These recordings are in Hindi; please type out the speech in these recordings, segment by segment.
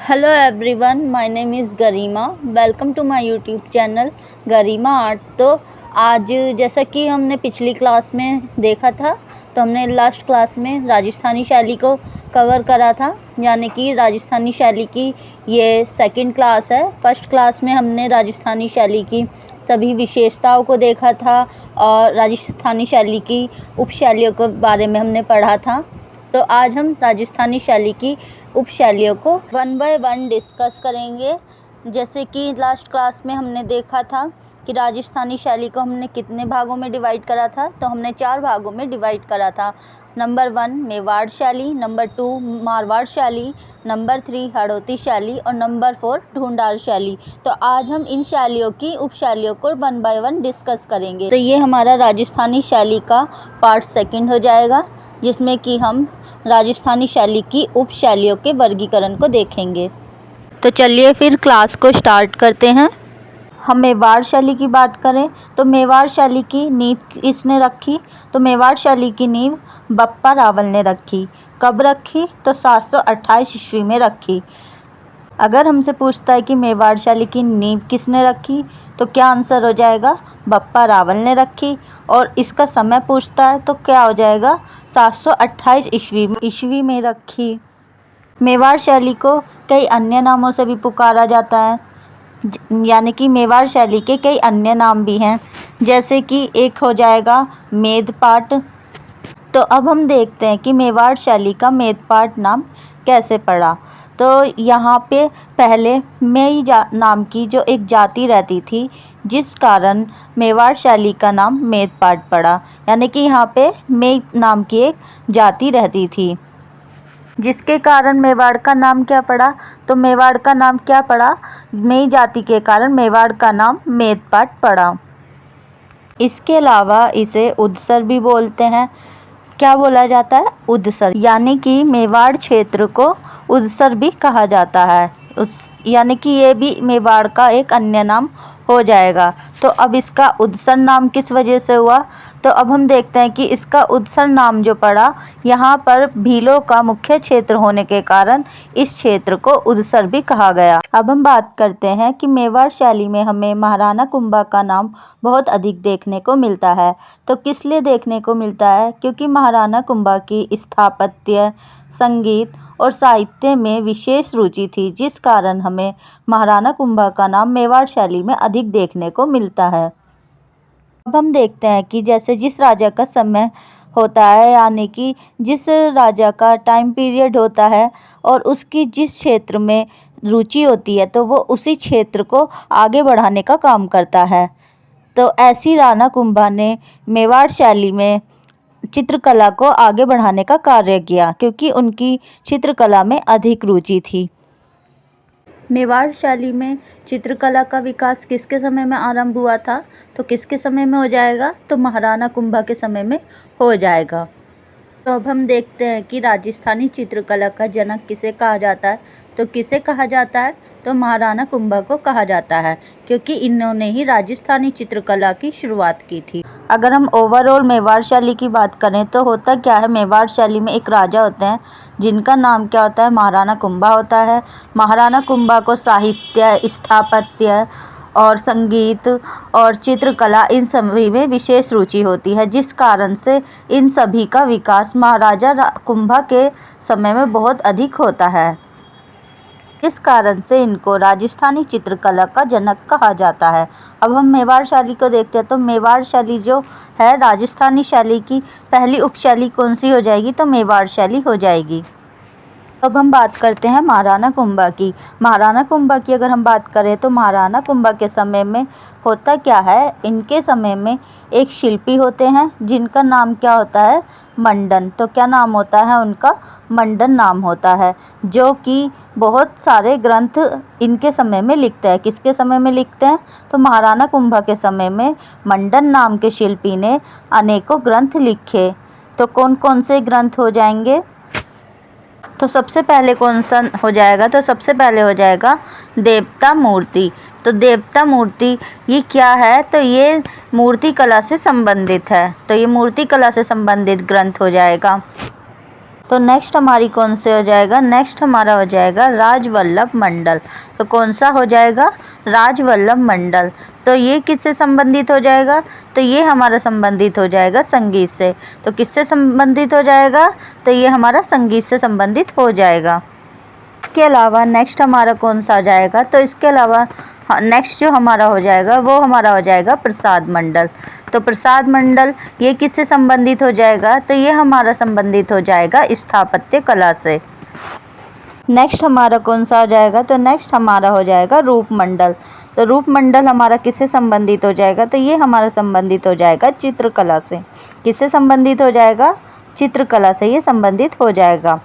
Hello everyone, my name is Garima. Welcome to my YouTube channel Garima art. तो आज जैसा कि हमने पिछली क्लास में देखा था, तो हमने लास्ट क्लास में राजस्थानी शैली को कवर करा था, यानी कि राजस्थानी शैली की ये सेकंड क्लास है। फर्स्ट क्लास में हमने राजस्थानी शैली की सभी विशेषताओं को देखा था और राजस्थानी शैली की उपशैलियों के बारे में हमने पढ़ा था। तो आज हम राजस्थानी शैली की उपशैलियों को वन बाय वन डिस्कस करेंगे। जैसे कि लास्ट क्लास में हमने देखा था कि राजस्थानी शैली को हमने कितने भागों में डिवाइड करा था, तो हमने 4 भागों में डिवाइड करा था। नंबर 1 मेवाड़ शैली, नंबर 2 मारवाड़ शैली, नंबर 3 हड़ौती शैली और नंबर 4 ढूंढार शैली। तो आज हम इन शैलियों की उपशैलियों को वन बाय वन डिस्कस करेंगे। तो ये हमारा राजस्थानी शैली का पार्ट सेकंड हो जाएगा, जिसमें कि हम राजस्थानी शैली की उपशैलियों के वर्गीकरण को देखेंगे। तो चलिए फिर क्लास को स्टार्ट करते हैं। हम मेवाड़ शैली की बात करें तो मेवाड़ शैली की नींव किसने रखी? तो मेवाड़ शैली की नींव बप्पा रावल ने रखी। कब रखी? तो 728 ईस्वी में रखी। अगर हमसे पूछता है कि मेवाड़ शैली की नींव किसने रखी, तो क्या आंसर हो जाएगा? बप्पा रावल ने रखी। और इसका समय पूछता है तो क्या हो जाएगा? 728 ईस्वी में रखी। मेवाड़ शैली को कई अन्य नामों से भी पुकारा जाता है, यानी कि मेवाड़ शैली के कई अन्य नाम भी हैं, जैसे कि एक हो जाएगा मेदपाट। तो अब हम देखते हैं कि मेवाड़ शैली का मेदपाट नाम कैसे पड़ा। तो यहाँ पे पहले मेई नाम की जो एक जाति रहती थी, जिस कारण मेवाड़ शैली का नाम मेदपाट पड़ा। यानी कि यहाँ पे मेई नाम की एक जाति रहती थी, जिसके कारण मेवाड़ का नाम क्या पड़ा? तो मेवाड़ का नाम क्या पड़ा? मेई जाति के कारण मेवाड़ का नाम मेदपाट पड़ा। इसके अलावा इसे उदसर भी बोलते हैं। क्या बोला जाता है? उदसर। यानी कि मेवाड़ क्षेत्र को उदसर भी कहा जाता है। यानी कि ये भी मेवाड़ का एक अन्य नाम हो जाएगा। तो अब इसका उदसर नाम किस वजह से हुआ? तो अब हम देखते हैं कि इसका उदसर नाम जो पड़ा, यहाँ पर भीलों का मुख्य क्षेत्र होने के कारण इस क्षेत्र को उदसर भी कहा गया। अब हम बात करते हैं कि मेवाड़ शैली में हमें महाराणा कुंभा का नाम बहुत अधिक देखने को मिलता है। तो किस लिए देखने को मिलता है? क्योंकि महाराणा कुंभा की स्थापत्य, संगीत और साहित्य में विशेष रुचि थी, जिस कारण हमें महाराणा कुंभा का नाम मेवाड़ शैली में अधिक देखने को मिलता है। अब हम देखते हैं कि जैसे जिस राजा का समय होता है, यानी कि जिस राजा का टाइम पीरियड होता है और उसकी जिस क्षेत्र में रुचि होती है, तो वो उसी क्षेत्र को आगे बढ़ाने का काम करता है। तो ऐसी राणा कुंभा ने मेवाड़ शैली में चित्रकला को आगे बढ़ाने का कार्य किया, क्योंकि उनकी चित्रकला में अधिक रुचि थी। मेवाड़ शैली में चित्रकला का विकास किसके समय में आरंभ हुआ था? तो किसके समय में हो जाएगा? तो महाराणा कुंभा के समय में हो जाएगा। तो अब हम देखते हैं कि राजस्थानी चित्रकला का जनक किसे कहा जाता है। तो किसे कहा जाता है? तो महाराणा कुंभा को कहा जाता है, क्योंकि इन्होंने ही राजस्थानी चित्रकला की शुरुआत की थी। अगर हम ओवरऑल मेवाड़ शैली की बात करें तो होता क्या है, मेवाड़ शैली में एक राजा होते हैं जिनका नाम क्या होता है? महाराणा कुंभा होता है। महाराणा कुंभा को साहित्य, स्थापत्य और संगीत और चित्रकला इन सभी में विशेष रुचि होती है, जिस कारण से इन सभी का विकास महाराजा कुंभा के समय में बहुत अधिक होता है। इस कारण से इनको राजस्थानी चित्रकला का जनक कहा जाता है। अब हम मेवाड़ शैली को देखते हैं। तो मेवाड़ शैली जो है राजस्थानी शैली की पहली उपशैली कौन सी हो जाएगी? तो मेवाड़ शैली हो जाएगी। अब हम बात करते हैं महाराणा कुंभा की। महाराणा कुंभा की अगर हम बात करें तो महाराणा कुंभा के समय में होता क्या है, इनके समय में एक शिल्पी होते हैं जिनका नाम क्या होता है? मंडन। तो क्या नाम होता है उनका? मंडन नाम होता है, जो कि बहुत सारे ग्रंथ इनके समय में लिखते हैं। किसके समय में लिखते हैं? तो महाराणा कुंभा के समय में मंडन नाम के शिल्पी ने अनेकों ग्रंथ लिखे। तो कौन कौन से ग्रंथ हो जाएंगे? तो सबसे पहले कौन सा हो जाएगा? तो सबसे पहले हो जाएगा देवता मूर्ति। तो देवता मूर्ति ये क्या है? तो ये मूर्ति कला से संबंधित है। तो ये मूर्ति कला से संबंधित ग्रंथ हो जाएगा। तो नेक्स्ट हमारी कौन से हो जाएगा, नेक्स्ट हमारा हो जाएगा राजवल्लभ मंडल। तो कौन सा हो जाएगा, राजवल्लभ मंडल। तो ये किससे संबंधित हो जाएगा, तो ये हमारा संबंधित हो जाएगा संगीत से। तो किससे संबंधित हो जाएगा, तो ये हमारा संगीत से संबंधित हो जाएगा। इसके अलावा नेक्स्ट हमारा कौन सा आ जाएगा, तो इसके अलावा नेक्स्ट जो हमारा हो जाएगा वो हमारा हो जाएगा प्रसाद मंडल। तो प्रसाद मंडल ये किससे संबंधित हो जाएगा, तो ये हमारा संबंधित हो जाएगा स्थापत्य कला से। नेक्स्ट हमारा कौन सा हो जाएगा, तो नेक्स्ट हमारा हो जाएगा रूप मंडल। तो रूप मंडल हमारा किससे संबंधित हो जाएगा, तो ये हमारा संबंधित हो जाएगा चित्रकला से। किससे संबंधित हो जाएगा, चित्रकला से ये संबंधित हो जाएगा।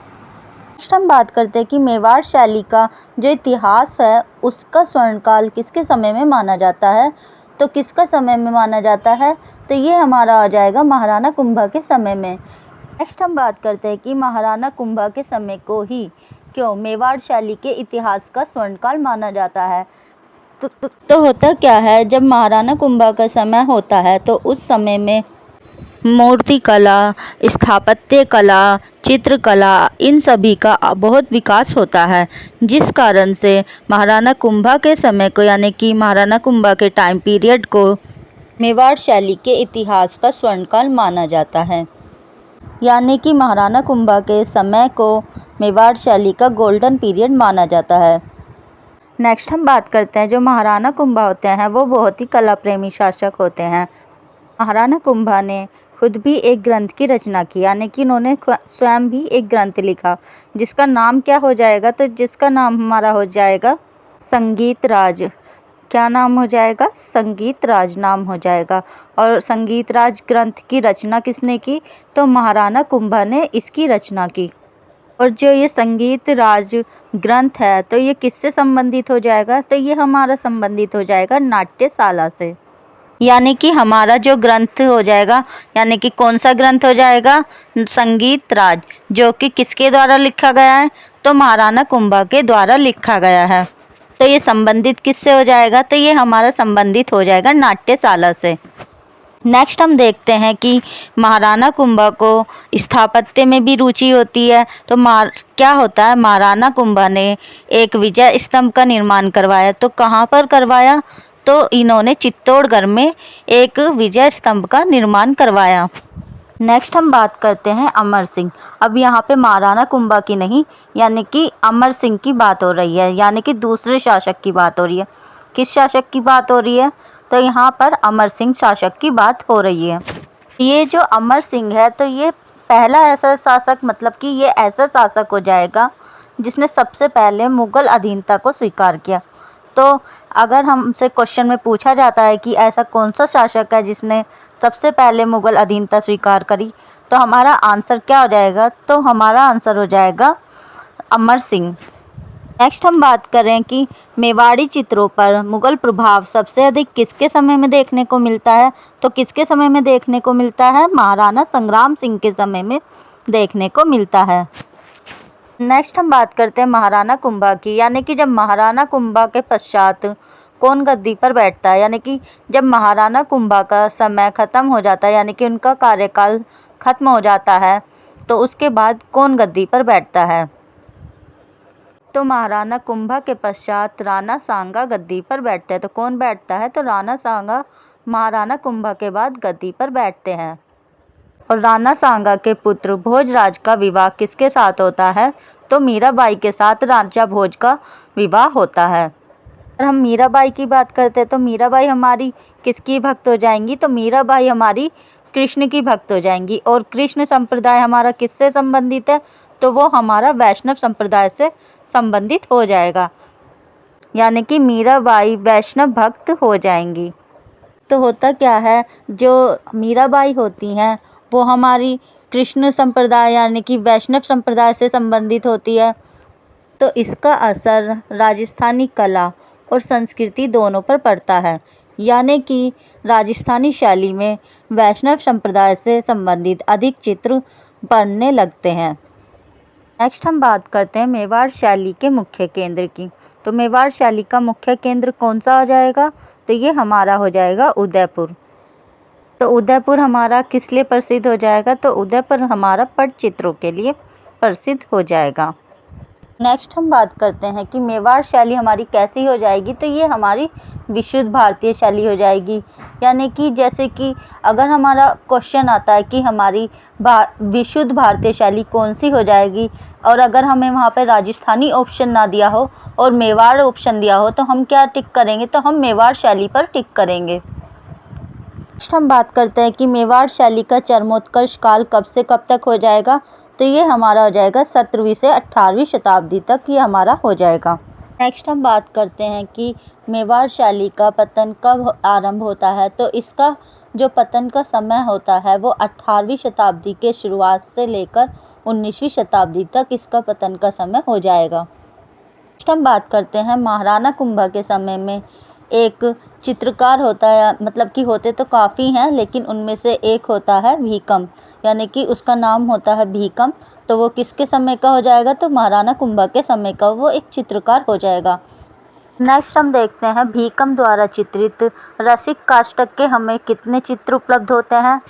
नेक्स्ट हम बात करते हैं कि मेवाड़ शैली का जो इतिहास है उसका स्वर्णकाल किसके समय में माना जाता है। तो किसका समय में माना जाता है, तो ये हमारा आ जाएगा महाराणा कुंभा के समय में। नेक्स्ट हम बात करते हैं कि महाराणा कुंभा के समय को ही क्यों मेवाड़ शैली के इतिहास का स्वर्णकाल माना जाता है। तो होता क्या है, जब महाराणा कुंभा का समय होता है तो उस समय में मूर्ति कला, स्थापत्य कला, चित्रकला इन सभी का बहुत विकास होता है, जिस कारण से महाराणा कुंभा के समय को यानी कि महाराणा कुंभा के टाइम पीरियड को मेवाड़ शैली के इतिहास का स्वर्णकाल माना जाता है। यानी कि महाराणा कुंभा के समय को मेवाड़ शैली का गोल्डन पीरियड माना जाता है। नेक्स्ट हम बात करते हैं जो महाराणा कुंभा होते हैं वो बहुत ही कला प्रेमी शासक होते हैं। महाराणा कुंभा ने खुद भी एक ग्रंथ की रचना की, यानी कि उन्होंने स्वयं भी एक ग्रंथ लिखा जिसका नाम क्या हो जाएगा, तो जिसका नाम हमारा हो जाएगा संगीत राज। क्या नाम हो जाएगा, संगीत राज नाम हो जाएगा। और संगीत राज ग्रंथ की रचना किसने की, तो महाराणा कुंभा ने इसकी रचना की। और जो ये संगीत राज ग्रंथ है तो ये किससे संबंधित हो जाएगा, तो ये हमारा संबंधित हो जाएगा नाट्यशाला से। यानी कि हमारा जो ग्रंथ हो जाएगा, यानी कि कौन सा ग्रंथ हो जाएगा, संगीत राज, जो कि किसके द्वारा लिखा गया है, तो महाराणा कुंभा के द्वारा लिखा गया है। तो ये संबंधित किससे हो जाएगा, तो ये हमारा संबंधित हो जाएगा नाट्यशाला से। नेक्स्ट हम देखते हैं कि महाराणा कुंभा को स्थापत्य में भी रुचि होती है। तो क्या होता है, महाराणा कुंभा ने एक विजय स्तंभ का निर्माण करवाया। तो कहाँ पर करवाया, तो इन्होंने चित्तौड़गढ़ में एक विजय स्तंभ का निर्माण करवाया। नेक्स्ट हम बात करते हैं अमर सिंह। अब यहाँ पे महाराणा कुंभा की नहीं, यानी कि अमर सिंह की बात हो रही है, यानी कि दूसरे शासक की बात हो रही है। किस शासक की बात हो रही है, तो यहाँ पर अमर सिंह शासक की बात हो रही है। ये जो अमर सिंह है तो ये पहला ऐसा शासक, मतलब कि ये ऐसा शासक हो जाएगा जिसने सबसे पहले मुगल अधीनता को स्वीकार किया। तो अगर हमसे क्वेश्चन में पूछा जाता है कि ऐसा कौन सा शासक है जिसने सबसे पहले मुगल अधीनता स्वीकार करी, तो हमारा आंसर क्या हो जाएगा, तो हमारा आंसर हो जाएगा अमर सिंह। नेक्स्ट हम बात करें कि मेवाड़ी चित्रों पर मुगल प्रभाव सबसे अधिक किसके समय में देखने को मिलता है, तो किसके समय में देखने को मिलता है, महाराणा संग्राम सिंह के समय में देखने को मिलता है। नेक्स्ट हम बात करते हैं महाराणा कुंभा की, यानी कि जब महाराणा कुंभा के पश्चात कौन गद्दी पर बैठता है, यानी कि जब महाराणा कुंभा का समय ख़त्म हो जाता है, यानी कि उनका कार्यकाल ख़त्म हो जाता है, तो उसके बाद कौन गद्दी पर बैठता है, तो महाराणा कुंभा के पश्चात राणा सांगा गद्दी पर बैठते हैं। तो कौन बैठता है, तो राणा सांगा महाराणा कुंभा के बाद गद्दी पर बैठते हैं। और राणा सांगा के पुत्र भोजराज का विवाह किसके साथ होता है, तो मीराबाई के साथ राजा भोज का विवाह होता है। अगर हम मीराबाई की बात करते हैं तो मीराबाई हमारी किसकी भक्त हो जाएंगी, तो मीराबाई हमारी कृष्ण की भक्त हो जाएंगी। और कृष्ण संप्रदाय हमारा किससे संबंधित है, तो वो हमारा वैष्णव संप्रदाय से संबंधित हो जाएगा, यानी कि मीराबाई वैष्णव भक्त हो जाएंगी। तो होता क्या है, जो मीराबाई होती हैं वो हमारी कृष्ण संप्रदाय यानी कि वैष्णव संप्रदाय से संबंधित होती है। तो इसका असर राजस्थानी कला और संस्कृति दोनों पर पड़ता है, यानी कि राजस्थानी शैली में वैष्णव संप्रदाय से संबंधित अधिक चित्र बनने लगते हैं। नेक्स्ट हम बात करते हैं मेवाड़ शैली के मुख्य केंद्र की। तो मेवाड़ शैली का मुख्य केंद्र कौन सा हो जाएगा, तो ये हमारा हो जाएगा उदयपुर। तो उदयपुर हमारा किस लिए प्रसिद्ध हो जाएगा, तो उदयपुर हमारा पटचित्रों के लिए प्रसिद्ध हो जाएगा। नेक्स्ट हम बात करते हैं कि मेवाड़ शैली हमारी कैसी हो जाएगी। तो ये हमारी विशुद्ध भारतीय शैली हो जाएगी। यानी कि जैसे कि अगर हमारा क्वेश्चन आता है कि हमारी विशुद्ध भारतीय शैली कौन सी हो जाएगी, और अगर हमें वहाँ पे राजस्थानी ऑप्शन ना दिया हो और मेवाड़ ऑप्शन दिया हो, तो हम क्या टिक करेंगे? तो हम मेवाड़ शैली पर टिक करेंगे। नेक्स्ट हम बात करते हैं कि मेवाड़ शैली का चरमोत्कर्ष काल कब से कब तक हो जाएगा। तो ये हमारा हो जाएगा 17वीं से 18वीं शताब्दी तक ये हमारा हो जाएगा। नेक्स्ट हम बात करते हैं कि मेवाड़ शैली का पतन कब आरंभ होता है। तो इसका जो पतन का समय होता है वो 18वीं शताब्दी के शुरुआत से लेकर 19वीं शताब्दी तक इसका पतन का समय हो जाएगा। नेक्स्ट हम बात करते हैं महाराणा कुंभा के समय में एक चित्रकार होता है, मतलब कि होते तो काफ़ी हैं लेकिन उनमें से एक होता है भीकम, यानी कि उसका नाम होता है भीकम। तो वो किसके समय का हो जाएगा? तो महाराणा कुंभा के समय का वो एक चित्रकार हो जाएगा। नेक्स्ट हम देखते हैं भीकम द्वारा चित्रित रसिक काष्ठक के हमें कितने चित्र उपलब्ध होते हैं।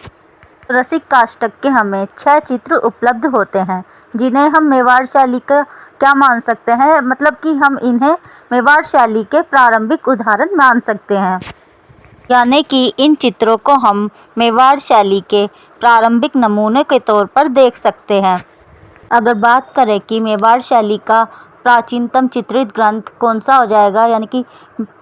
रसिक काष्ठक के हमें 6 चित्र उपलब्ध होते हैं, जिन्हें हम मेवाड़ शैली का क्या मान सकते हैं, मतलब कि हम इन्हें मेवाड़ शैली के प्रारंभिक उदाहरण मान सकते हैं। यानी कि इन चित्रों को हम मेवाड़ शैली के प्रारंभिक नमूने के तौर पर देख सकते हैं। अगर बात करें कि मेवाड़ शैली का प्राचीनतम चित्रित ग्रंथ कौन सा हो जाएगा, यानी कि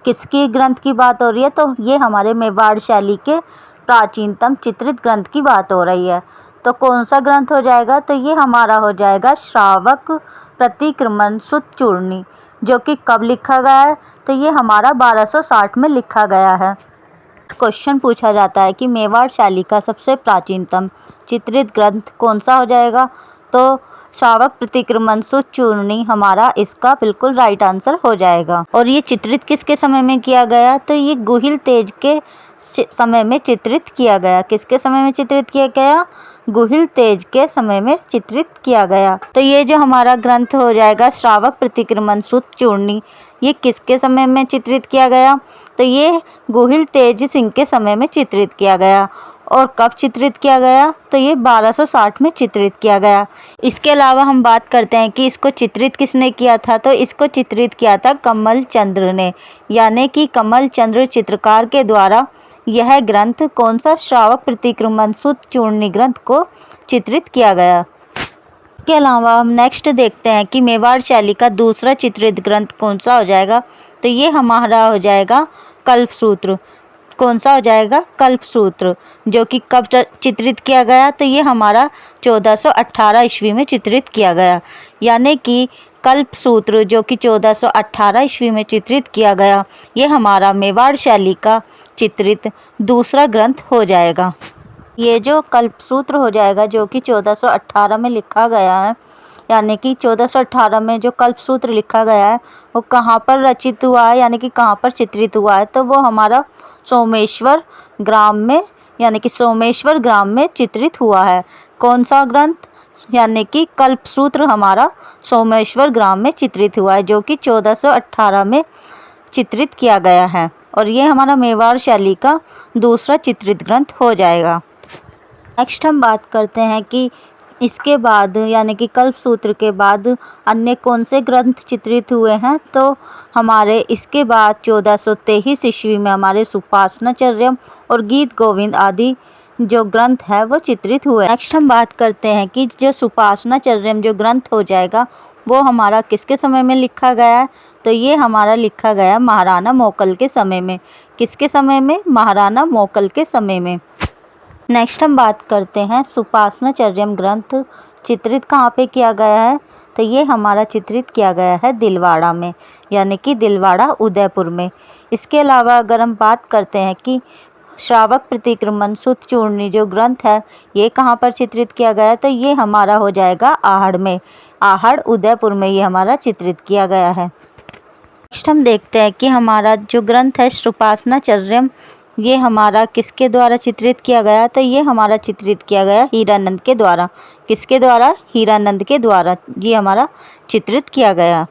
किसकी ग्रंथ की बात हो रही है, तो ये हमारे मेवाड़ शैली के प्राचीनतम चित्रित ग्रंथ की बात हो रही है। तो कौन सा ग्रंथ हो जाएगा? तो ये हमारा हो जाएगा श्रावक प्रतिक्रमण सुत चूर्णी, जो कि कब लिखा गया है? तो ये हमारा 1260 में लिखा गया है। क्वेश्चन पूछा जाता है कि मेवाड़ शैली का सबसे प्राचीनतम चित्रित ग्रंथ कौन सा हो जाएगा। तो श्रावक प्रतिक्रमण सुत चूर्णी हमारा इसका बिल्कुल राइट आंसर हो जाएगा। और ये चित्रित किसके समय में किया गया? तो ये गुहिल तेज के समय में चित्रित किया गया। किसके समय में चित्रित किया गया? गुहिल तेज के समय में चित्रित किया गया। तो ये जो हमारा ग्रंथ हो जाएगा श्रावक प्रतिक्रमण सुत चूर्णी, ये किसके समय में चित्रित किया गया? तो ये गुहिल तेज सिंह के समय में चित्रित किया गया। और कब चित्रित किया गया? तो ये 1260 में चित्रित किया गया। इसके अलावा हम बात करते हैं कि इसको चित्रित किसने किया था। तो इसको चित्रित किया था कमल चंद्र ने, यानी कि कमल चंद्र चित्रकार के द्वारा यह ग्रंथ कौन सा श्रावक प्रतिक्रमण सुत चूर्णी ग्रंथ को चित्रित किया गया। इसके अलावा हम नेक्स्ट देखते हैं कि मेवाड़ शैली का दूसरा चित्रित ग्रंथ कौन सा हो जाएगा। तो ये हमारा हो जाएगा कल्पसूत्र। कौन सा हो जाएगा? कल्पसूत्र, जो कि कब चित्रित किया गया? तो ये हमारा 1418 ईस्वी में चित्रित किया गया। यानी कि कल्पसूत्र जो कि 1418 ईस्वी में चित्रित किया गया, ये हमारा मेवाड़ शैली का चित्रित दूसरा ग्रंथ हो जाएगा। ये जो कल्पसूत्र हो जाएगा जो कि 1418 में लिखा गया है, यानी कि 1418 में जो कल्पसूत्र लिखा गया है वो कहाँ पर रचित हुआ है, यानी कि कहाँ पर चित्रित हुआ है? तो वो हमारा सोमेश्वर ग्राम में, यानी कि सोमेश्वर ग्राम में चित्रित हुआ है। कौन सा ग्रंथ? यानी कि कल्पसूत्र हमारा सोमेश्वर ग्राम में चित्रित हुआ है, जो कि 1418 में चित्रित किया गया है। और ये हमारा मेवाड़ शैली का दूसरा चित्रित ग्रंथ हो जाएगा। नेक्स्ट हम बात करते हैं कि इसके बाद, यानी कि कल्पसूत्र के बाद अन्य कौन से ग्रंथ चित्रित हुए हैं। तो हमारे इसके बाद 1423 ईस्वी में हमारे सुपासनाचर्यम और गीत गोविंद आदि जो ग्रंथ है वो चित्रित हुए। नेक्स्ट हम बात करते हैं कि जो सुपासनाचर्यम जो ग्रंथ हो जाएगा वो हमारा किसके समय में लिखा गया है। तो ये हमारा लिखा गया महाराणा मोकल के समय में। किसके समय में? महाराणा मोकल के समय में। नेक्स्ट हम बात करते हैं सुपासनाचर्यम ग्रंथ चित्रित कहाँ पे किया गया है। तो ये हमारा चित्रित किया गया है दिलवाड़ा में, यानी कि दिलवाड़ा उदयपुर में। इसके अलावा अगर हम बात करते हैं कि श्रावक प्रतिक्रमण सुत चूर्णी जो ग्रंथ है ये कहाँ पर चित्रित किया गया है। तो ये हमारा हो जाएगा आहड़ में। आहड़ उदयपुर में ये हमारा चित्रित किया गया है। नेक्स्ट हम देखते हैं कि हमारा जो ग्रंथ है सुपासनाचर्यम, ये हमारा किसके द्वारा चित्रित किया गया। तो ये हमारा चित्रित किया गया हीरानंद के द्वारा। किसके द्वारा? हीरानंद के द्वारा ये हमारा चित्रित किया गया।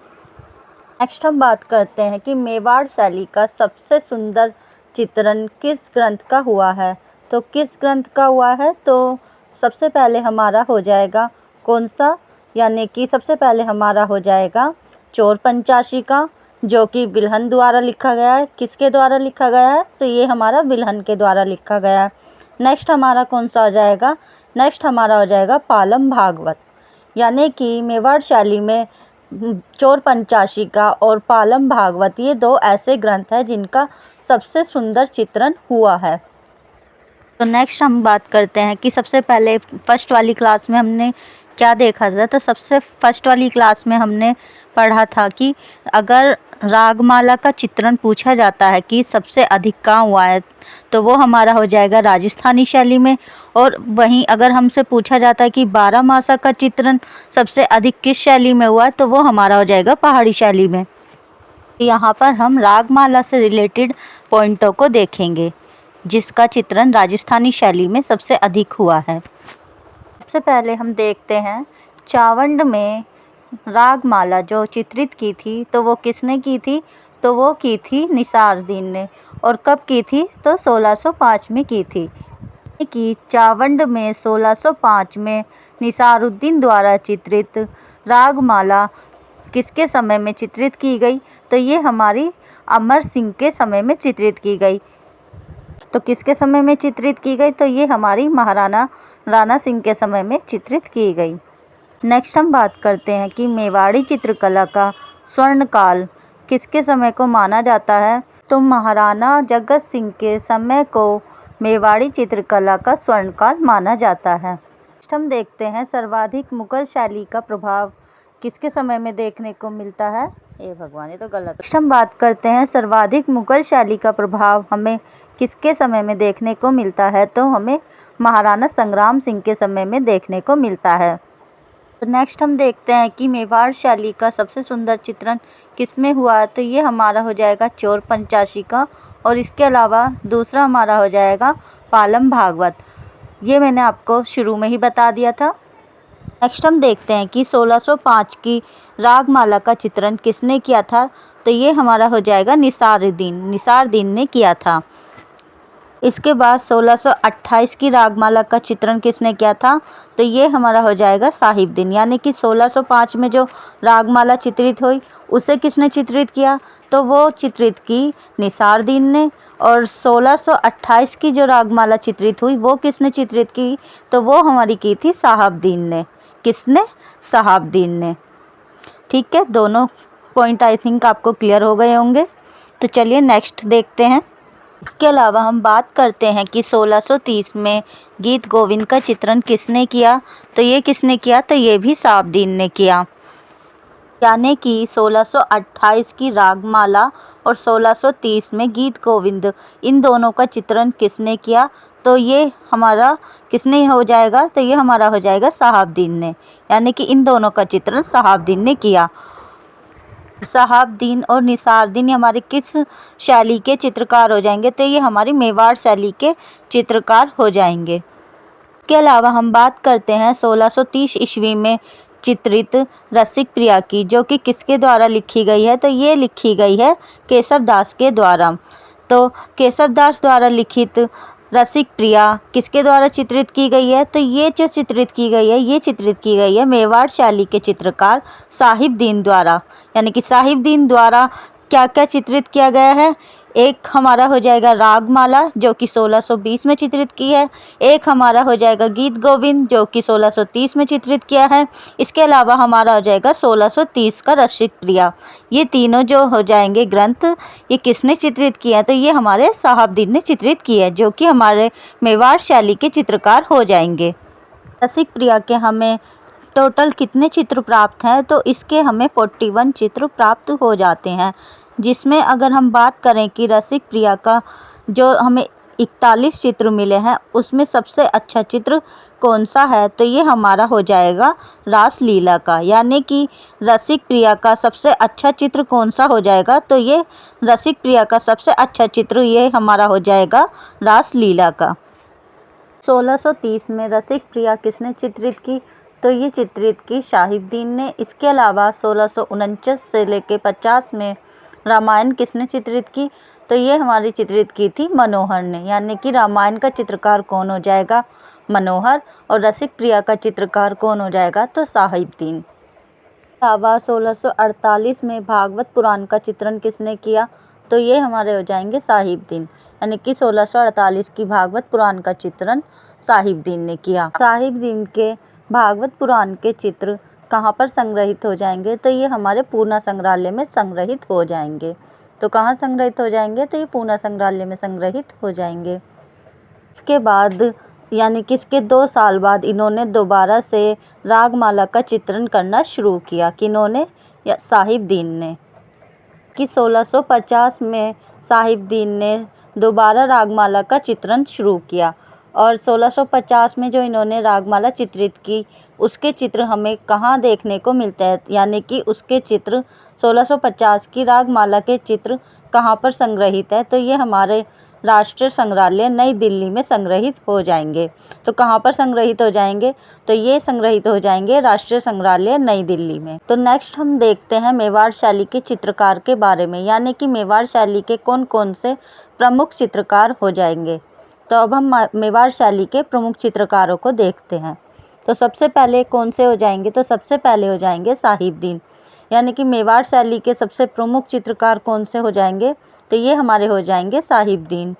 नेक्स्ट हम बात करते हैं कि मेवाड़ शैली का सबसे सुंदर चित्रण किस ग्रंथ का हुआ है। तो किस ग्रंथ का हुआ है? तो सबसे पहले हमारा हो जाएगा कौन सा? यानी कि सबसे पहले हमारा हो जाएगा चोर पंचाशी का, जो कि विल्हन द्वारा लिखा गया है। किसके द्वारा लिखा गया है? तो ये हमारा विल्हन के द्वारा लिखा गया है। नेक्स्ट हमारा कौन सा हो जाएगा? नेक्स्ट हमारा हो जाएगा पालम भागवत, यानी कि मेवाड़ शैली में चोर पंचाशी का और पालम भागवत ये दो ऐसे ग्रंथ हैं जिनका सबसे सुंदर चित्रण हुआ है। तो नेक्स्ट हम बात करते हैं कि सबसे पहले फर्स्ट वाली क्लास में हमने क्या देखा था। तो सबसे फर्स्ट वाली क्लास में हमने पढ़ा था कि अगर रागमाला का चित्रण पूछा जाता है कि सबसे अधिक कहाँ हुआ है, तो वो हमारा हो जाएगा राजस्थानी शैली में। और वहीं अगर हमसे पूछा जाता है कि 12 मासा का चित्रण सबसे अधिक किस शैली में हुआ है, तो वो हमारा हो जाएगा पहाड़ी शैली में। यहाँ पर हम रागमाला से रिलेटेड पॉइंटों को देखेंगे जिसका चित्रण राजस्थानी शैली में सबसे अधिक हुआ है। सबसे पहले हम देखते हैं चावंड में रागमाला जो चित्रित की थी, तो वो किसने की थी? तो वो की थी निसारुद्दीन ने। और कब की थी? तो 1605 में की थी। कि चावंड में 1605 में निसारुद्दीन द्वारा चित्रित रागमाला किसके समय में चित्रित की गई? तो ये हमारी अमर सिंह के समय में चित्रित की गई। तो किसके समय में चित्रित की गई? तो ये हमारी महाराणा राणा सिंह के समय में चित्रित की गई। नेक्स्ट हम बात करते हैं कि मेवाड़ी चित्रकला का स्वर्णकाल किसके समय को माना जाता है? तो महाराणा जगत सिंह के समय को मेवाड़ी चित्रकला का स्वर्णकाल माना जाता है। नेक्स्ट हम देखते हैं सर्वाधिक मुगल शैली का प्रभाव किसके समय में देखने को मिलता है? भगवान, ये तो गलत। नेक्स्ट हम बात करते हैं सर्वाधिक मुगल शैली का प्रभाव हमें किसके समय में देखने को मिलता है? तो हमें महाराणा संग्राम सिंह के समय में देखने को मिलता है। तो नेक्स्ट हम देखते हैं कि मेवाड़ शैली का सबसे सुंदर चित्रण किसमें हुआ है? तो ये हमारा हो जाएगा चोर पंचाशी का। और इसके अलावा दूसरा हमारा हो जाएगा पालम भागवत। ये मैंने आपको शुरू में ही बता दिया था। नेक्स्ट हम देखते हैं कि 1605 की रागमाला का चित्रण किसने किया था? तो ये हमारा हो जाएगा निसारुद्दीन ने किया था। इसके बाद 1628 की रागमाला का चित्रण किसने किया था? तो ये हमारा हो जाएगा साहिबदीन, यानी कि 1605 में जो रागमाला चित्रित हुई उसे किसने चित्रित किया? तो वो चित्रित की निसारुद्दीन ने। और 1628 की जो रागमाला चित्रित हुई वो किसने चित्रित की? तो वो हमारी की थी साहिबदीन ने। किसने? साहिबदीन ने। ठीक है, दोनों पॉइंट आई थिंक आपको क्लियर हो गए होंगे। तो चलिए नेक्स्ट देखते हैं। इसके अलावा हम बात करते हैं कि 1630 में गीत गोविंद का चित्रण किसने किया? तो ये किसने किया? तो ये भी साहिबदीन ने किया। यानी कि 1628 की रागमाला और 1630 में गीत गोविंद, इन दोनों का चित्रण किसने किया? तो ये हमारा किसने हो जाएगा? तो ये हमारा हो जाएगा साहिबदीन ने, यानी कि इन दोनों का चित्रण साहिबदीन ने किया। साहिबदीन और निसारुद्दीन हमारे किस शैली के चित्रकार हो जाएंगे? तो ये हमारी मेवाड़ शैली के चित्रकार हो जाएंगे। इसके अलावा हम बात करते हैं 1630 ईस्वी में चित्रित रसिक प्रिया की, जो कि किसके द्वारा लिखी गई है? तो ये लिखी गई है केशव दास के द्वारा। तो केशव दास द्वारा लिखित रसिक प्रिया किसके द्वारा चित्रित की गई है? तो ये जो चित्रित की गई है, ये चित्रित की गई है मेवाड़ शैली के चित्रकार साहिबदीन द्वारा। यानी कि साहिबदीन द्वारा क्या क्या चित्रित किया गया है? एक हमारा हो जाएगा रागमाला जो कि 1620 में चित्रित की है। एक हमारा हो जाएगा गीत गोविंद जो कि 1630 में चित्रित किया है। इसके अलावा हमारा हो जाएगा 1630 का रसिक प्रिया। ये तीनों जो हो जाएंगे ग्रंथ, ये किसने चित्रित किया है? तो ये हमारे साहिबदीन ने चित्रित किया है, जो कि हमारे मेवाड़ शैली के चित्रकार हो जाएंगे। रसिक प्रिया के हमें टोटल कितने चित्र प्राप्त हैं? तो इसके हमें 41 चित्र प्राप्त हो जाते हैं, जिसमें अगर हम बात करें कि रसिक प्रिया का जो हमें 41 चित्र मिले हैं उसमें सबसे अच्छा चित्र कौन सा है? तो ये हमारा हो जाएगा रासलीला का। यानी कि रसिक प्रिया का सबसे अच्छा चित्र कौन सा हो जाएगा? तो ये रसिक प्रिया का सबसे अच्छा चित्र ये हमारा हो जाएगा रासलीला का। 1630 में रसिक प्रिया किसने चित्रित की? तो ये चित्रित की साहिबदीन ने। इसके अलावा 1649 से लेकर 50 में रामायण किसने चित्रित की? तो ये हमारी चित्रित की थी मनोहर ने। यानी कि रामायण का चित्रकार कौन हो जाएगा? मनोहर। और रसिक प्रिया का चित्रकार कौन हो जाएगा? तो साहिबदीन। अलावा 1648 में भागवत पुराण का चित्रण किसने किया? तो ये हमारे हो जाएंगे साहिबदीन, यानी कि 1648 की भागवत पुराण का चित्रण साहिबदीन ने किया। साहिबदीन के भागवत पुराण के चित्र कहाँ पर संग्रहित हो जाएंगे? तो ये हमारे पूना संग्रहालय में संग्रहित हो जाएंगे। तो कहाँ संग्रहित हो जाएंगे? तो ये पूना संग्रहालय में संग्रहित हो जाएंगे। इसके बाद यानी कि इसके 2 साल बाद इन्होंने दोबारा से रागमाला का चित्रण करना शुरू किया। किन्होंने? या साहिबदीन ने। कि 1650 में साहिबदीन ने दोबारा रागमाला का चित्रण शुरू किया और 1650 में जो इन्होंने रागमाला चित्रित की उसके चित्र हमें कहाँ देखने को मिलते हैं? यानी कि उसके चित्र 1650 की रागमाला के चित्र कहाँ पर संग्रहित है? तो ये हमारे राष्ट्रीय संग्रहालय नई दिल्ली में संग्रहित हो जाएंगे। तो कहाँ पर संग्रहित हो जाएंगे? तो ये संग्रहित हो जाएंगे राष्ट्रीय संग्रहालय नई दिल्ली में। तो नेक्स्ट हम देखते हैं मेवाड़ शैली के चित्रकार के बारे में, यानी कि मेवाड़ शैली के कौन कौन से प्रमुख चित्रकार हो जाएंगे। तो अब हम मेवाड़ शैली के प्रमुख चित्रकारों को देखते हैं। तो सबसे पहले कौन से हो जाएंगे? तो सबसे पहले हो जाएंगे साहिबदीन, यानी कि मेवाड़ शैली के सबसे प्रमुख चित्रकार कौन से हो जाएंगे? तो ये हमारे हो जाएंगे साहिबदीन।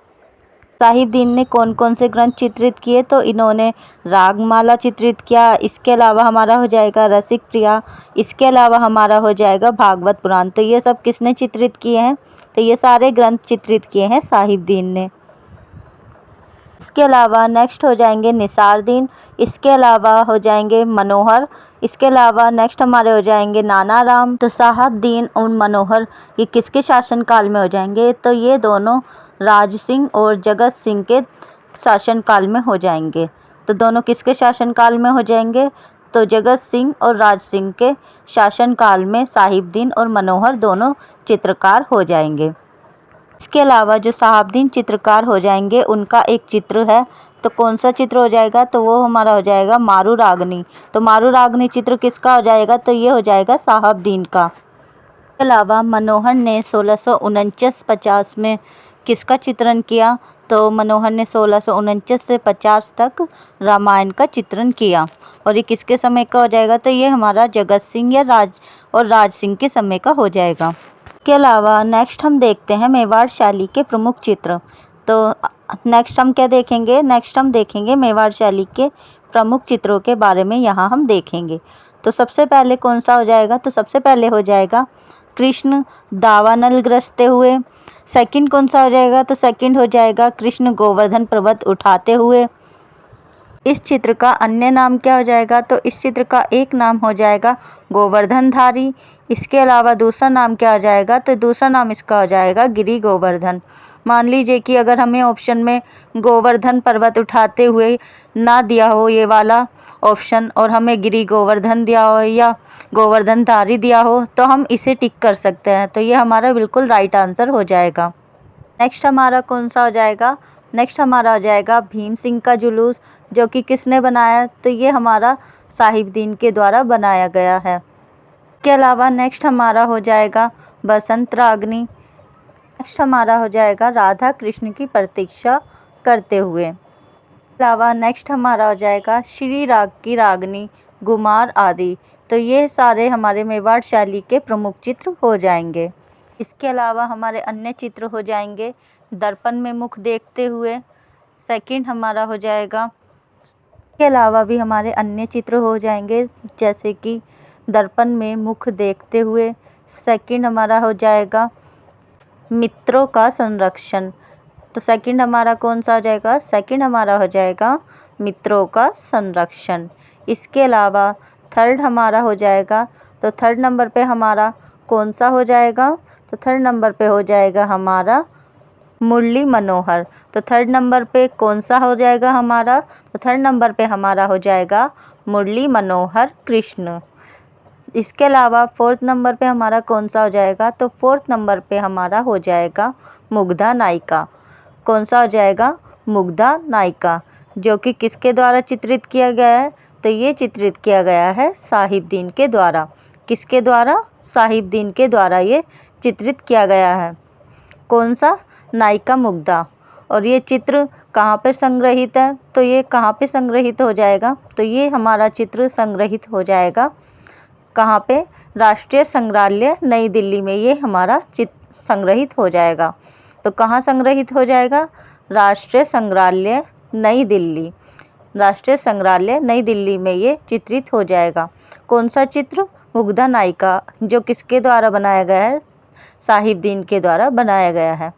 साहिबदीन ने कौन कौन से ग्रंथ चित्रित किए? तो इन्होंने रागमाला चित्रित किया, इसके अलावा हमारा हो जाएगा रसिक प्रिया, इसके अलावा हमारा हो जाएगा भागवत पुराण। तो ये सब किसने चित्रित किए हैं? तो ये सारे ग्रंथ चित्रित किए हैं साहिबदीन ने। इसके अलावा नेक्स्ट हो जाएंगे निसारदीन, इसके अलावा हो जाएंगे मनोहर, इसके अलावा नेक्स्ट हमारे हो जाएंगे नानाराम। तो साहिबदीन और मनोहर ये किसके शासनकाल में हो जाएंगे? तो ये दोनों राज सिंह और जगत सिंह के शासनकाल में हो जाएंगे। तो दोनों किसके शासनकाल में हो जाएंगे? तो जगत सिंह और राज सिंह के शासनकाल में साहिबदीन और मनोहर दोनों चित्रकार हो जाएंगे। इसके अलावा जो साहिबदीन चित्रकार हो जाएंगे उनका एक चित्र है, तो कौन सा चित्र हो जाएगा? तो वो हमारा हो जाएगा मारू रागनी। तो मारू रागनी चित्र किसका हो जाएगा? तो ये हो जाएगा साहिबदीन का। इसके अलावा मनोहर ने 1649-50 में किसका चित्रण किया? तो मनोहर ने 1649 से 50 तक रामायण का चित्रण किया और ये किसके समय का हो जाएगा? तो ये हमारा जगत सिंह या राज सिंह के समय का हो जाएगा। इसके अलावा नेक्स्ट हम देखते हैं मेवाड़ शैली के प्रमुख चित्र। तो नेक्स्ट हम क्या देखेंगे? नेक्स्ट हम देखेंगे मेवाड़ शैली के प्रमुख चित्रों के बारे में यहाँ हम देखेंगे। तो सबसे पहले कौन सा हो जाएगा? तो सबसे पहले हो जाएगा कृष्ण दावानल ग्रसते हुए। सेकंड कौन सा हो जाएगा? तो सेकंड हो जाएगा कृष्ण गोवर्धन पर्वत उठाते हुए। इस चित्र का अन्य नाम क्या हो जाएगा? तो इस चित्र का एक नाम हो जाएगा गोवर्धनधारी। इसके अलावा दूसरा नाम क्या हो जाएगा? तो दूसरा नाम इसका हो जाएगा गिरी गोवर्धन। मान लीजिए कि अगर हमें ऑप्शन में गोवर्धन पर्वत उठाते हुए ना दिया हो ये वाला ऑप्शन और हमें गिरी गोवर्धन दिया हो या गोवर्धनधारी दिया हो तो हम इसे टिक कर सकते हैं। तो ये हमारा बिल्कुल राइट आंसर हो जाएगा। नेक्स्ट हमारा कौन सा हो जाएगा? नेक्स्ट हमारा हो जाएगा भीम सिंह का जुलूस, जो कि किसने बनाया? तो ये हमारा साहिबदीन के द्वारा बनाया गया है। इसके अलावा नेक्स्ट हमारा हो जाएगा बसंत रागनी। नेक्स्ट हमारा हो जाएगा राधा कृष्ण की प्रतीक्षा करते हुए। इसके अलावा नेक्स्ट हमारा हो जाएगा श्री राग की रागनी, गुमार आदि। तो ये सारे हमारे मेवाड़ शैली के प्रमुख चित्र हो जाएंगे। इसके अलावा हमारे अन्य चित्र हो जाएंगे दर्पण में मुख देखते हुए, सेकंड हमारा हो जाएगा। इसके अलावा भी हमारे अन्य चित्र हो जाएंगे जैसे कि दर्पण में मुख देखते हुए, सेकंड हमारा हो जाएगा मित्रों का संरक्षण। तो सेकंड हमारा कौन सा हो जाएगा? सेकंड हमारा हो जाएगा मित्रों का संरक्षण। इसके अलावा थर्ड हमारा हो जाएगा, तो थर्ड नंबर पे हमारा कौन सा हो जाएगा? तो थर्ड नंबर पे हो जाएगा हमारा मुरली मनोहर। तो थर्ड नंबर पे कौन सा हो जाएगा हमारा? तो थर्ड नंबर पे हमारा हो जाएगा मुरली मनोहर कृष्ण। इसके अलावा फोर्थ नंबर पे हमारा कौन सा हो जाएगा? तो फोर्थ नंबर पे हमारा हो जाएगा मुग्धा नायिका। कौन सा हो जाएगा? मुग्धा नायिका, जो कि किसके द्वारा चित्रित किया गया है? तो ये चित्रित किया गया है साहिबदीन के द्वारा। किसके द्वारा? साहिबदीन के द्वारा ये चित्रित किया गया है। कौन सा? नायिका मुग्धा। और ये चित्र कहाँ पर संग्रहित है? तो ये कहाँ पे संग्रहित हो जाएगा? तो ये हमारा चित्र संग्रहित हो जाएगा कहाँ पे? राष्ट्रीय संग्रहालय नई दिल्ली में ये हमारा चित्र संग्रहित हो जाएगा। तो कहाँ संग्रहित हो जाएगा? राष्ट्रीय संग्रहालय नई दिल्ली। राष्ट्रीय संग्रहालय नई दिल्ली में ये चित्रित हो जाएगा। कौन सा चित्र? मुग्धा नायिका, जो किसके द्वारा बनाया गया है? साहिबदीन के द्वारा बनाया गया है।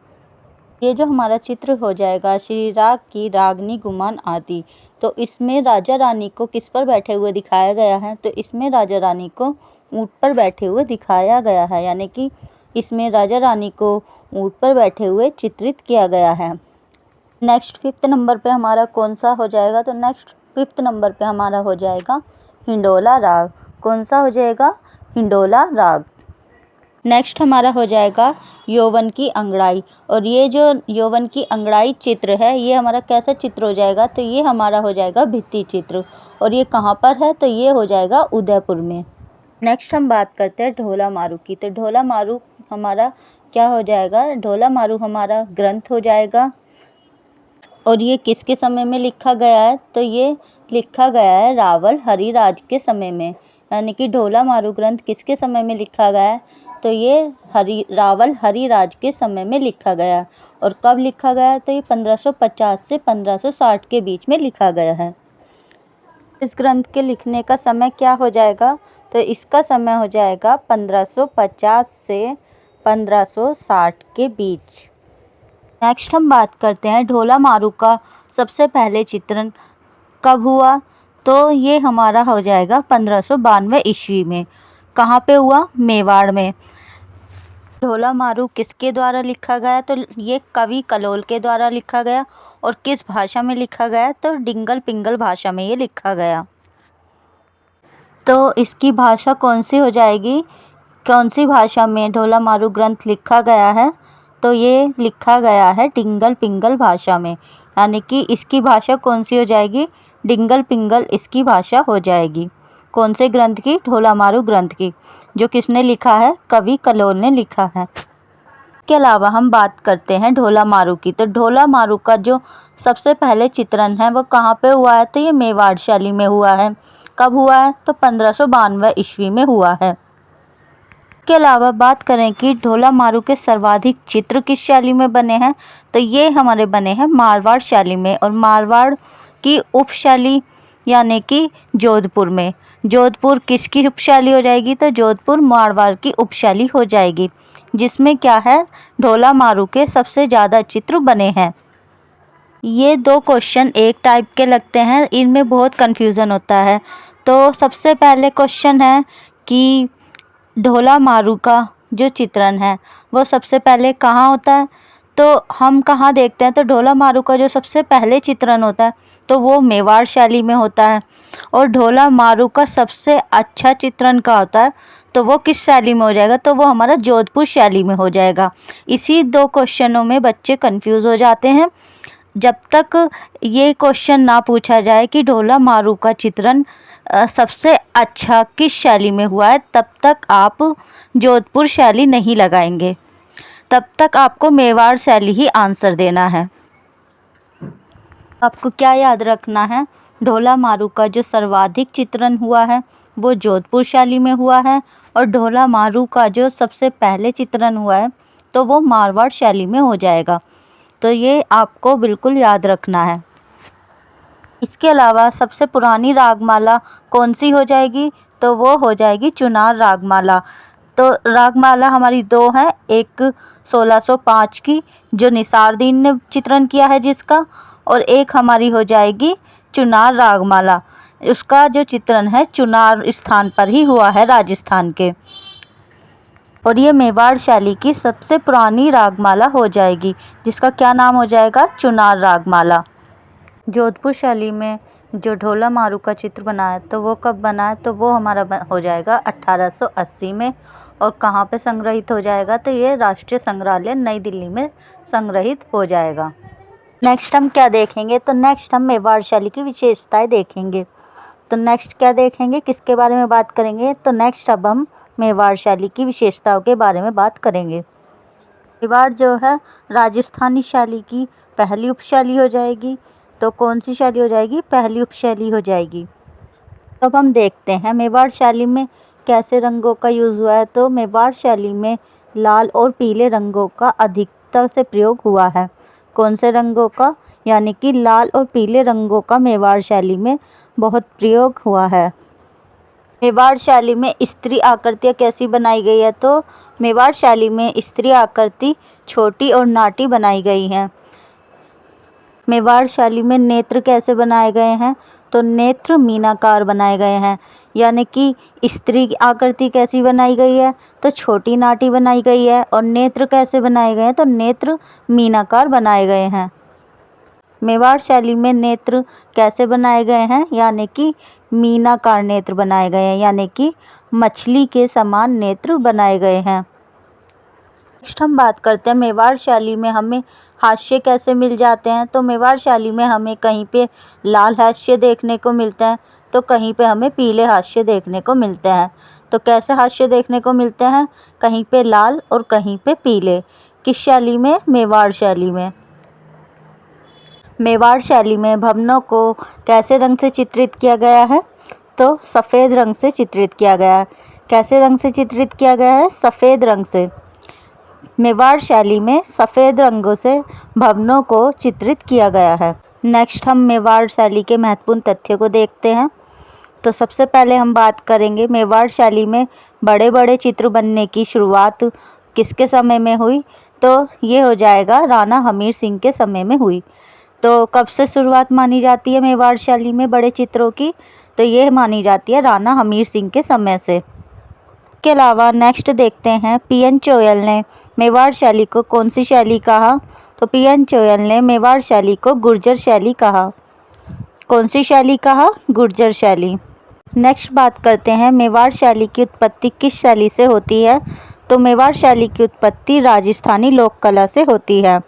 ये जो हमारा चित्र हो जाएगा श्री राग की रागनी गुमान आदि। तो इसमें राजा रानी को किस पर बैठे हुए दिखाया गया है? तो इसमें राजा रानी को ऊँट पर बैठे हुए दिखाया गया है, यानी कि इसमें राजा रानी को ऊँट पर बैठे हुए चित्रित किया गया है। नेक्स्ट 5th नंबर पे हमारा कौन सा हो जाएगा? तो नेक्स्ट 5th नंबर पे हमारा हो जाएगा हिंडोला राग। कौन सा हो जाएगा? हिंडोला राग। नेक्स्ट हमारा हो जाएगा यौवन की अंगड़ाई। और ये जो यौवन की अंगड़ाई चित्र है, ये हमारा कैसा चित्र हो जाएगा? तो ये हमारा हो जाएगा भित्ति चित्र। और ये कहाँ पर है? तो ये हो जाएगा उदयपुर में। नेक्स्ट हम बात करते हैं ढोला मारू की। तो ढोला मारू हमारा क्या हो जाएगा? ढोला मारू हमारा ग्रंथ हो जाएगा। और ये किसके समय में लिखा गया है? तो ये लिखा गया है रावल हरिराज के समय में, यानी कि ढोला मारू ग्रंथ किसके समय में लिखा गया है? तो ये रावल हरिराज के समय में लिखा गया। और कब लिखा गया? तो ये 1550 से 1560 के बीच में लिखा गया है। इस ग्रंथ के लिखने का समय क्या हो जाएगा? तो इसका समय हो जाएगा 1550 से 1560 के बीच। नेक्स्ट हम बात करते हैं ढोला मारू का सबसे पहले चित्रण कब हुआ? तो ये हमारा हो जाएगा 1592 ईस्वी में। कहाँ पे हुआ? मेवाड़ में। ढोला मारू किसके द्वारा लिखा गया? तो ये कवि कलोल के द्वारा लिखा गया। और किस भाषा में लिखा गया? तो डिंगल पिंगल भाषा में ये लिखा गया। तो इसकी भाषा कौन सी हो जाएगी? कौन सी भाषा में ढोला मारू ग्रंथ लिखा गया है? तो ये लिखा गया है डिंगल पिंगल भाषा में, यानी कि इसकी भाषा कौन सी हो जाएगी? डिंगल पिंगल इसकी भाषा हो जाएगी। कौन से ग्रंथ की? ढोला मारू ग्रंथ की, जो किसने लिखा है? कवि कलोल ने लिखा है। इसके अलावा हम बात करते हैं ढोला मारू की। तो ढोला मारू का जो सबसे पहले चित्रण है वो कहाँ पे हुआ है? तो ये मेवाड़ शैली में हुआ है। कब हुआ है? तो 1592 ईस्वी में हुआ है। इसके अलावा बात करें कि ढोला मारू के सर्वाधिक चित्र किस शैली में बने हैं? तो ये हमारे बने हैं मारवाड़ शैली में। और मारवाड़ की उपशैली यानी कि जोधपुर में। जोधपुर किसकी उपशैली हो जाएगी? तो जोधपुर मारवाड़ की उपशैली हो जाएगी, जिसमें क्या है? ढोला मारू के सबसे ज़्यादा चित्र बने हैं। ये 2 क्वेश्चन एक टाइप के लगते हैं, इनमें बहुत कन्फ्यूज़न होता है। तो सबसे पहले क्वेश्चन है कि ढोला मारू का जो चित्रण है वो सबसे पहले कहाँ होता है? तो हम कहाँ देखते हैं? तो ढोला मारू का जो सबसे पहले चित्रण होता है तो वो मेवाड़ शैली में होता है। और ढोला मारू का सबसे अच्छा चित्रण का होता है तो वो किस शैली में हो जाएगा? तो वो हमारा जोधपुर शैली में हो जाएगा। इसी 2 क्वेश्चनों में बच्चे कंफ्यूज हो जाते हैं। जब तक ये क्वेश्चन ना पूछा जाए कि ढोला मारू का चित्रण सबसे अच्छा किस शैली में हुआ है, तब तक आप जोधपुर शैली नहीं लगाएंगे। तब तक आपको मेवाड़ शैली ही आंसर देना है। आपको क्या याद रखना है? ढोला मारू का जो सर्वाधिक चित्रण हुआ है वो जोधपुर शैली में हुआ है। और ढोला मारू का जो सबसे पहले चित्रण हुआ है तो वो मारवाड़ शैली में हो जाएगा। तो ये आपको बिल्कुल याद रखना है। इसके अलावा सबसे पुरानी रागमाला कौन सी हो जाएगी? तो वो हो जाएगी चुनार रागमाला। तो रागमाला हमारी 2 हैं, एक 1605 की जो निसारदीन ने चित्रण किया है जिसका, और एक हमारी हो जाएगी चुनार रागमाला। उसका जो चित्रण है चुनार स्थान पर ही हुआ है, राजस्थान के। और ये मेवाड़ शैली की सबसे पुरानी रागमाला हो जाएगी, जिसका क्या नाम हो जाएगा? चुनार रागमाला। जोधपुर शैली में जो ढोला मारू का चित्र बना है तो वो कब बना है? तो वो हमारा हो जाएगा 1880 में। और कहाँ पे संग्रहित हो जाएगा? तो ये राष्ट्रीय संग्रहालय नई दिल्ली में संग्रहित हो जाएगा। नेक्स्ट हम क्या देखेंगे? तो नेक्स्ट हम मेवाड़ शैली की विशेषताएं देखेंगे। तो नेक्स्ट क्या देखेंगे? किसके बारे में बात करेंगे? तो नेक्स्ट अब हम मेवाड़ शैली की विशेषताओं के बारे में बात करेंगे। मेवाड़ जो है राजस्थानी शैली की पहली उपशैली हो जाएगी। तो कौन सी शैली हो जाएगी? पहली उपशैली हो जाएगी। अब हम देखते हैं मेवाड़ शैली में कैसे रंगों का यूज़ हुआ है, तो मेवाड़ शैली में लाल और पीले रंगों का अधिकता से प्रयोग हुआ है। कौन से रंगों का? यानी कि लाल और पीले रंगों का मेवाड़ शैली में बहुत प्रयोग हुआ है। मेवाड़ शैली में स्त्री आकृतियाँ कैसी बनाई गई है, तो मेवाड़ शैली में स्त्री आकृति छोटी और नाटी बनाई गई हैं। मेवाड़ शैली में नेत्र कैसे बनाए गए हैं, तो नेत्र मीनाकार बनाए गए हैं। यानी कि स्त्री की आकृति कैसी बनाई गई है, तो छोटी नाटी बनाई गई है। और नेत्र कैसे बनाए गए हैं, तो नेत्र मीनाकार बनाए गए हैं। मेवाड़ शैली में नेत्र कैसे बनाए गए हैं, यानी कि मीनाकार नेत्र बनाए गए हैं, यानी कि मछली के समान नेत्र बनाए गए हैं। नेक्स्ट हम बात करते हैं मेवाड़ शैली में हमें हास्य कैसे मिल जाते हैं। तो मेवाड़ शैली में हमें कहीं पे लाल हास्य देखने को मिलता है, तो कहीं पे हमें पीले हास्य देखने को मिलते हैं। तो कैसे हास्य देखने को मिलते हैं? कहीं पे लाल और कहीं पे पीले। किस शैली में? मेवाड़ शैली में। मेवाड़ शैली में भवनों को कैसे रंग से चित्रित किया गया है, तो सफ़ेद रंग से चित्रित किया गया है। कैसे रंग से चित्रित किया गया है? सफ़ेद रंग से। मेवाड़ शैली में सफ़ेद रंगों से भवनों को चित्रित किया गया है। नेक्स्ट हम मेवाड़ शैली के महत्वपूर्ण तथ्यों को देखते हैं। तो सबसे पहले हम बात करेंगे मेवाड़ शैली में बड़े बड़े चित्र बनने की शुरुआत किसके समय में हुई, तो ये हो जाएगा राणा हमीर सिंह के समय में हुई। तो कब से शुरुआत मानी जाती है मेवाड़ शैली में बड़े चित्रों की, तो ये मानी जाती है राणा हमीर सिंह के समय से। के अलावा नेक्स्ट देखते हैं पीएन चोयल ने मेवाड़ शैली को कौन सी शैली कहा, तो पीएन चोयल ने मेवाड़ शैली को गुर्जर शैली कहा। कौन सी शैली कहा? गुर्जर शैली। नेक्स्ट बात करते हैं मेवाड़ शैली की उत्पत्ति किस शैली से होती है, तो मेवाड़ शैली की उत्पत्ति राजस्थानी लोक कला से होती है।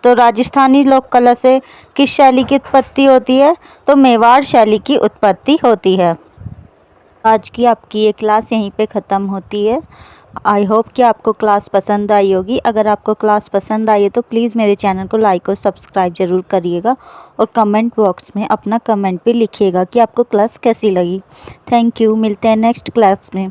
तो राजस्थानी लोक कला से किस शैली की उत्पत्ति होती है, तो मेवाड़ शैली की उत्पत्ति होती है। आज की आपकी ये क्लास यहीं पे ख़त्म होती है। आई होप कि आपको क्लास पसंद आई होगी। अगर आपको क्लास पसंद आई है तो प्लीज़ मेरे चैनल को लाइक और सब्सक्राइब ज़रूर करिएगा और कमेंट बॉक्स में अपना कमेंट भी लिखिएगा कि आपको क्लास कैसी लगी। Thank you. मिलते हैं नेक्स्ट क्लास में।